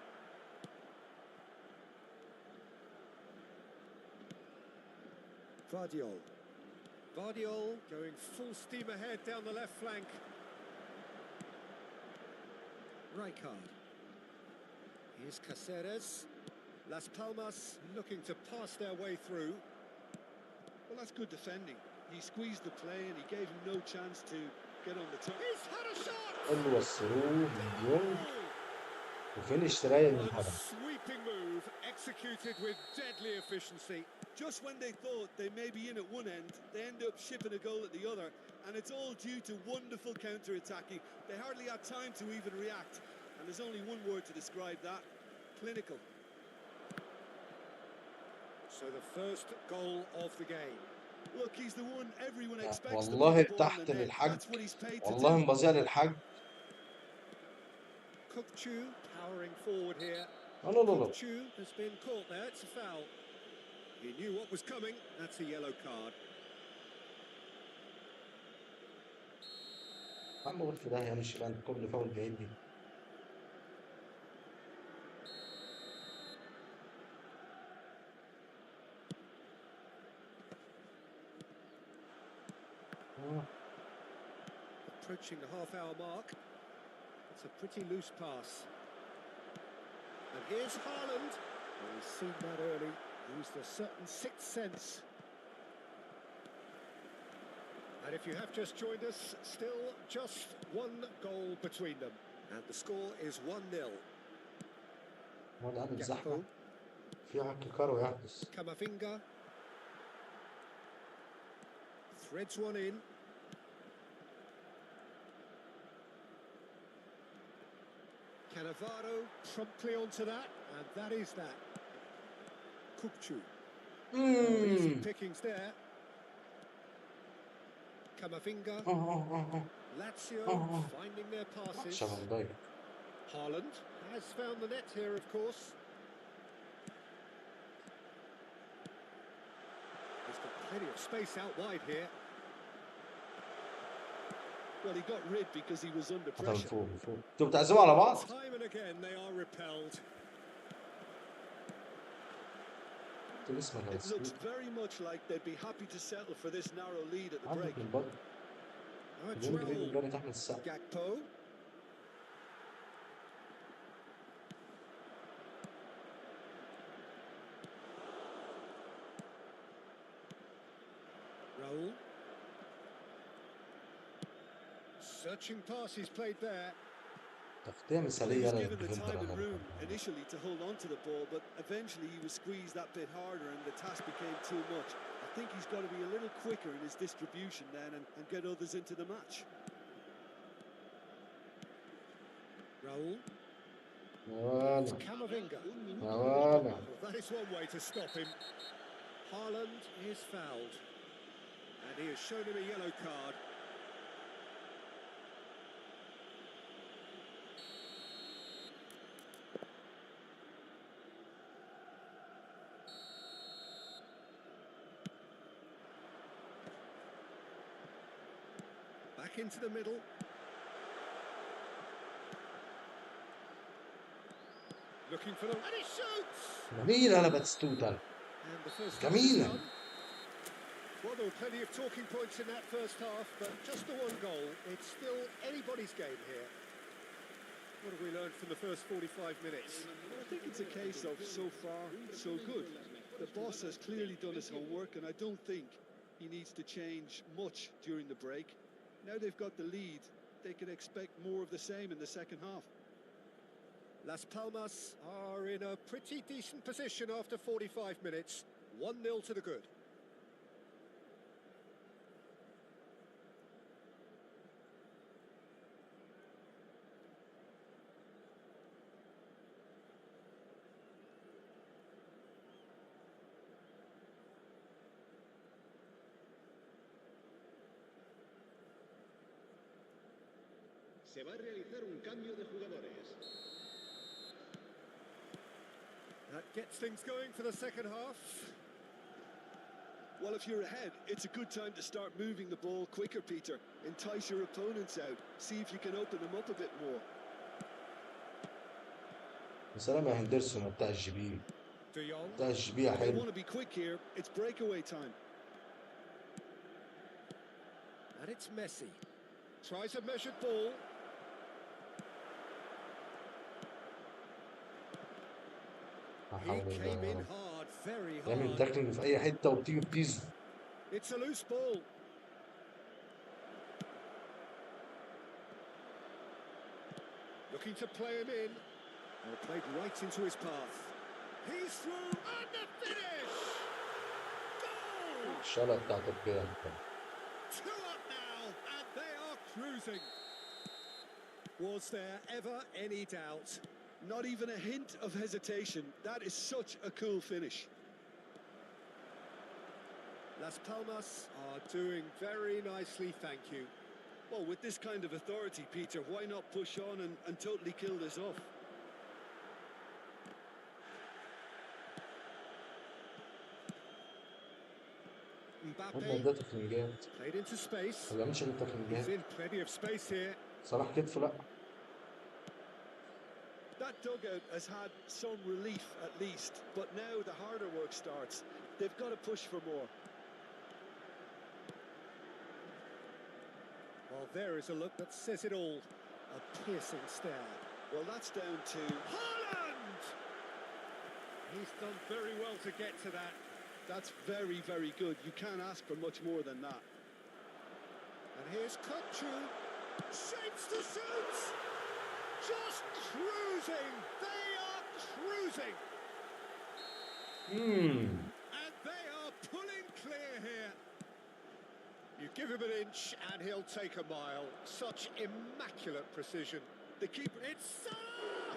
Vardiol going full steam ahead down the left flank. Rijkaard. Here's Caceres. Las Palmas looking to pass their way through. Well, that's good defending. He squeezed the play and he gave him no chance to get on the top. He's had a shot! حلوة الثرو من ديونج وفينش ترايل من A الهدف. sweeping move executed with deadly efficiency. Just when they thought they may be in at one end, they end up shipping a goal at the other, and it's all due to wonderful counter-attacking. They hardly had time to even react, and there's only one word to describe that: clinical. So the first goal of the game. Look, he's the one everyone expects to put والله the ball in تحت the net. للحاج. That's what he's paid to والله do. مبازية للحاج. Kukçu powering forward here. لا لا لا. Kukçu has been caught there. It's a foul. He knew what was coming. That's a yellow card. عم قول في داهية مش يبقى كوبل فاول بعيد دي. Approaching the half-hour mark. It's a pretty loose pass. And here's Haaland. Well, he's seen that early. Used a certain sixth sense. And if you have just joined us, still just one goal between them. And the score is 1-0. الواد عامل زحمة. Gakpo, في احتكار يحدث. Camavinga. Threads one in. Cannavaro promptly onto that, and that is that. Kukcu. Easy pickings there. Camavinga. Lazio finding their passes. لفاندايك. Haaland has found the net here, of course. He's got plenty of space out wide here. Well, he got rid because he was under حتى من pressure. فوق انتوا بتعزموا على بعض؟ Time and again they are repelled. انتوا اسمك يا It looks اسطى. very much like they'd be happy to settle for this narrow lead at the break. عندك من بره. الجون جديد Raul. امبارح تحت السقف. Gakpo. Raul. Searching passes played there. تغطية He مثالية was على given the الديفندر time and انا. room initially to hold on to the ball, but eventually he was squeezed that bit harder and the task became too much. I think he's got to be a little quicker in his distribution then and get others into the match. Raul. ولا Camavinga. ولا. Well, that is one way to stop him. Haaland is fouled. And he has shown him a yellow card. Back into the middle. Looking for the... And he shoots! جميلة أنا باتستوتا. And the first half is جميلة. done. Well, there were plenty of talking points in that first half, but just the one goal. It's still anybody's game here. What have we learned from the first 45 minutes? I think it's a case of so far, so good. The boss has clearly done his homework, and I don't think he needs to change much during the break. Now they've got the lead, they can expect more of the same in the second half. Las Palmas are in a pretty decent position after 45 minutes. 1-0 to the good. Se va a realizar un cambio de jugadores. That gets things going for the second half. Well, if you're ahead, it's a good time to start moving the ball quicker, Peter. Entice your opponents out. See if you can open them up a bit more. سلام يا هندرسون بتاع الجبيه. De Jong. بتاع الجبيه They حلو. want to be quick here. It's breakaway time. And it's Messi. Tries a measured ball. He came in hard, very يعمل hard. تاكلينج في أي حتة وبتيجي بتيز. It's a loose ball. Looking to play him in. And played right into his path. He's through and the finish! Goal! الشارع بتاع تركيا. 2 up now, and they are cruising. Was there ever any doubt? Not even a hint of hesitation. That is such a cool finish. Las Palmas are doing very nicely, thank you. Well, with this kind of authority, Peter, why not push on and totally kill this off? هم ده تاكلينجات. Played into space. ما بيعملش غير He's تاكلينجات. in plenty of space here. صلاح كتفه لا. That dugout has had some relief at least, but now the harder work starts. They've got to push for more. Well, there is a look that says it all. A piercing stare. Well, that's down to... Haaland! He's done very well to get to that. That's very, very good. You can't ask for much more than that. And here's Kukcu. Shapes to shoot! Just cruising! They are cruising! And they are pulling clear here. You give him an inch and he'll take a mile. Such immaculate precision. The keeper... It's Salah!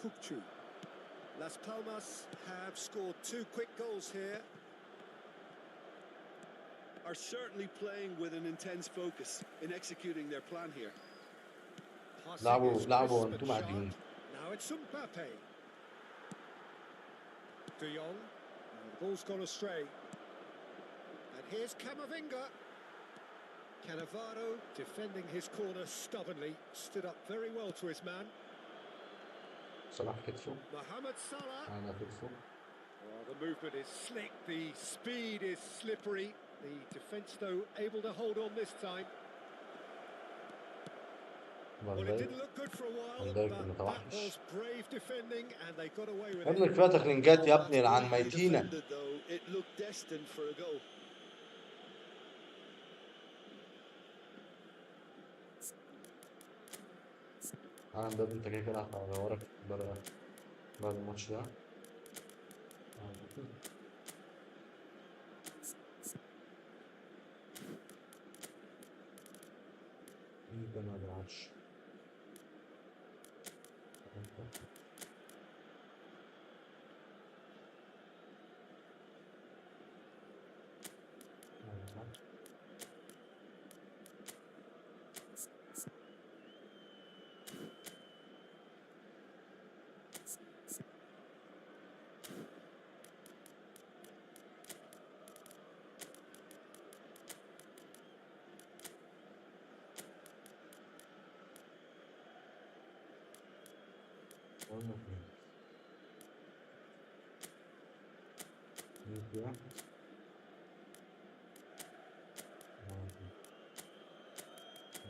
Kukçu. Las Palmas have scored 2 quick goals here. Are certainly playing with an intense focus in executing their plan here. Passing is لعبوا crisp انتم and sharp. قاعدين. Now it's Mbappe. De Jong. The ball's gone astray. And here's Camavinga. Cannavaro defending his corner stubbornly. Stood up very well to his man. صلاح كتفه Mohamed Salah. على كتفه. Well, the movement is slick. The speed is slippery. The defence, though, able to hold on this time. Well, it didn't look good for a while, فاندايك but that متوحش. was brave defending, and they got away with يا ابني it. كفايه تخلينجات يا ابني عن Brilliantly ميتينه. defended, though. It looked destined for a goal. انا مبابي انت كده كده هدورك بعد الماتش ده. ده ما بيلعبش.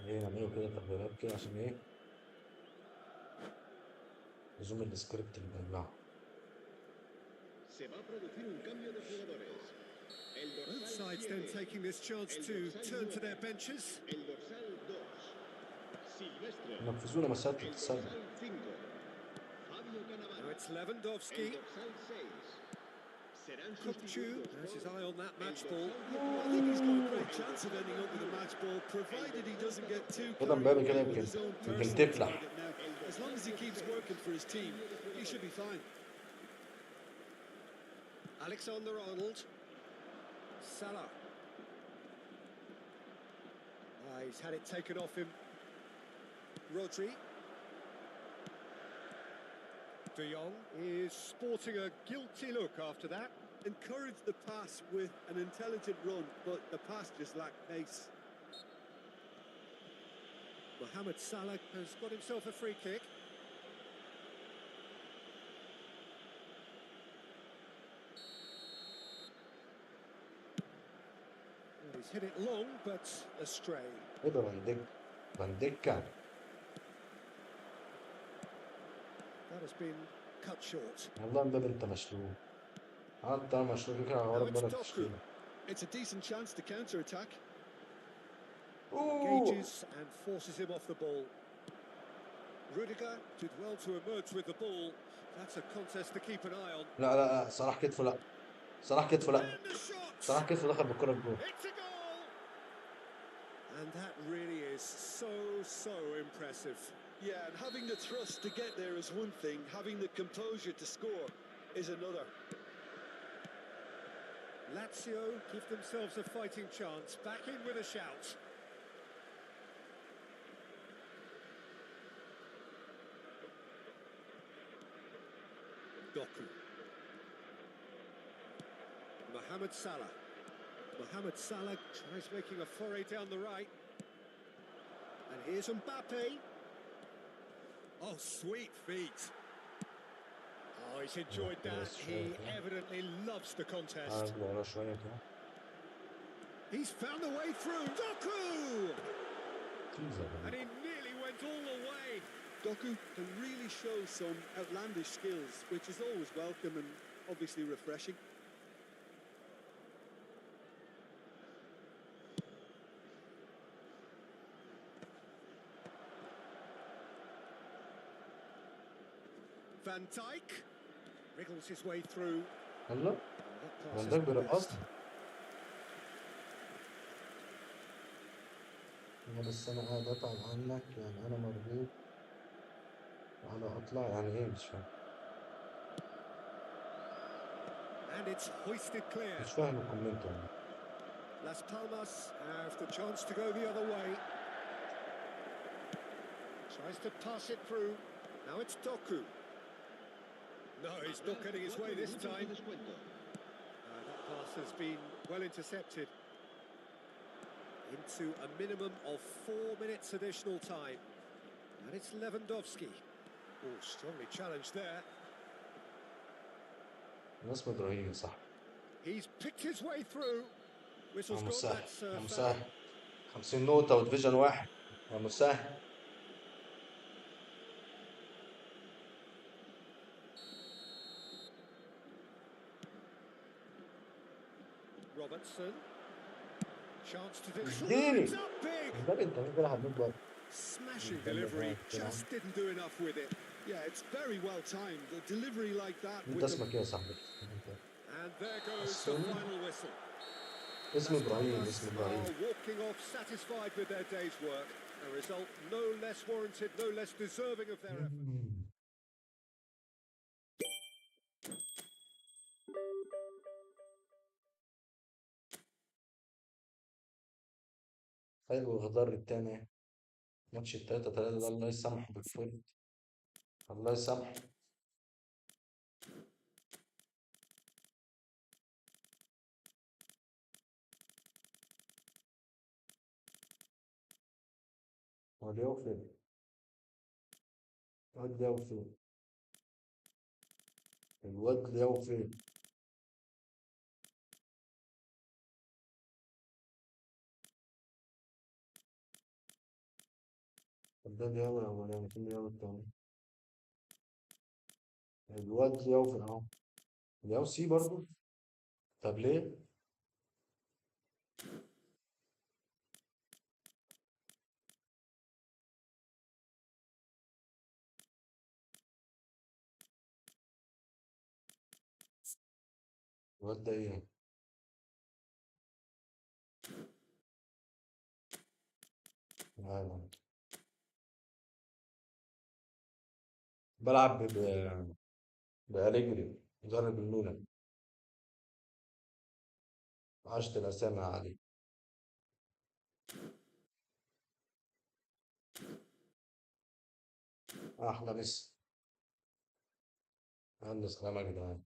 ايه نعمله كده تغييرات كده عشان ايه نزوم السكريبت اللي بنبلعه. Se va a producir un cambio de jugadores. El Both dorsal sides then 7, taking this chance to turn to their benches. el dorsal 2, Silvestre. نفذونا مسات El التسلل. dorsal 5, Fabio Now Cannavaro. it's El Lewandowski. dorsal 6, serán Kukçu sustituidos has his por eye on that el match dorsal ball. I think he's got a great chance of ending up with a match ball, provided he doesn't get too كده carried مبابي كده away with يمكن his own يمكن personal تفلح. target now. As long as he keeps working for his team, he should be fine. Alexander-Arnold. Salah. He's had it taken off him. Rodri. De Jong is sporting a guilty look after that. Encouraged the pass with an intelligent run, but the pass just lacked pace. Mohamed Salah has got himself a free kick. And he's hit it long, but astray. ايه ده فانديكا. That has been cut short. والله مبابي انت مشلول. انت مشلول كده Now هورك it's بالك Doku. تشكيله. It's a decent chance to counter-attack. Engages and forces him off the ball. Rudiger did well to emerge with the ball. That's a contest to keep an eye on. لا لا لا صلاح كتفه لا. صلاح كتفه لا. And the shot! صلاح كتفه دخل بالكرة الجول. It's a goal! And that really is so impressive. Yeah, and having the thrust to get there is one thing, having the composure to score is another. Lazio give themselves a fighting chance. Back in with a shout. Doku. Mohamed Salah. Mohamed Salah tries making a foray down the right. And here's Mbappe. Oh, sweet feet. Oh, he's enjoyed that. He evidently loves the contest. ورا شوية كده. He's found a way through. Doku! تيزر. And he nearly went all the way. Doku can really show some outlandish skills, which is always welcome and obviously refreshing. Van Dijk wriggles his way through. هلا That pass فاندايك isn't the best. بيرقصها. بس انا قاعد اتعب عنك يعني انا مربوط انا اطلع يعني ايه مش فاهم. And it's hoisted clear. مش فاهم الكومنت والله. Las Palmas have the chance to go the other way. Tries to pass it through. Now it's Doku. No, he's not getting his way this time. That pass has been well intercepted. Into a minimum of 4 minutes additional time. And it's Lewandowski. Oh, strongly challenged there. الناس ابراهيم صح. He's picked his way through. يا Whistle's gone, مسهل that's يا foul. مسهل. 50 نقطة ودفيجن واحد. يا مسهل. Robertson. Chance to do. اديني. It's up big. النبي انت مين كده هتنبر. Smashing delivery, just didn't do enough with it. Yeah, it's very well timed. The delivery like that انت with the... اسمك ايه يا صاحبي؟ And there goes the final whistle. اسم Las ابراهيم Palmas اسم ابراهيم. are walking off satisfied with their day's work. A result no less warranted, no less deserving of their effort. حلو الغدار التاني. ماتش التلاتة تلاتة ده الله يسامحه بالفرد. الله يسامحه. هو ليه فين؟ الواد ليه فين؟ الواد ليه فين؟ طب ده ليه الأولاني فين ليه التاني؟ الواد ليه فين أهو. ليه سي برضه؟ طب ليه؟ الواد ده ايه؟ لا لا. بلعب بأليجري مدرب الميلان. عشت الأسامي عليه. أحلى مسا. أهلا سلام يا جدعان.